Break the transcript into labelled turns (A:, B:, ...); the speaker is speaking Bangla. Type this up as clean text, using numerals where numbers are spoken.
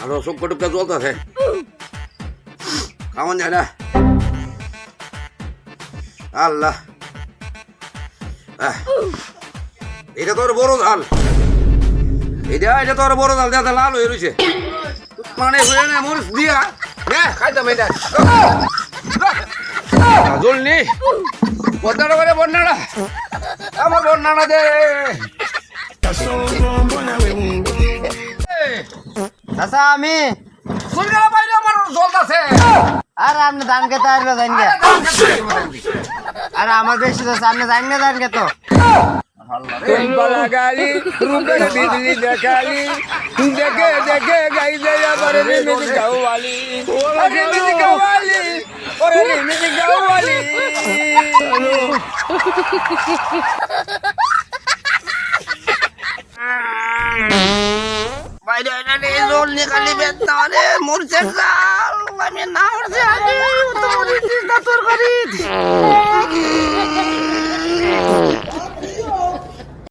A: আরো চক্কর টুক্কা জ্বলতেছে কেমন যায় না আল্লাহ এটা তোর বড় ঝাল এটা তোর বড় ঝাল দেখা লাল হয়ে রয়েছে মানে হয়ে না মরিচ দিয়া খাইতাম এটা জল নি বন্যাটা করে বন্যাটা আমার বন্যাটা দে
B: চাচা আমি
A: সুলগালা বাইরে আমার জল আছে
B: আর আপনি ধান খেতে আসলে জান গে আর আমার বেশি চাচা আপনি জান গে ধান খেতো
A: গালি রূপের বিজলি দেখালি দেখে দেখে গাই দেয়া বরে মিজি গাওয়ালি ওরে মিজি গাওয়ালি ওরে মিজি গাওয়ালি বাইরে এনে জল নিকালি বেতারে মরছে জাল আমি না মরছে আগে তো মরছি না তোর করি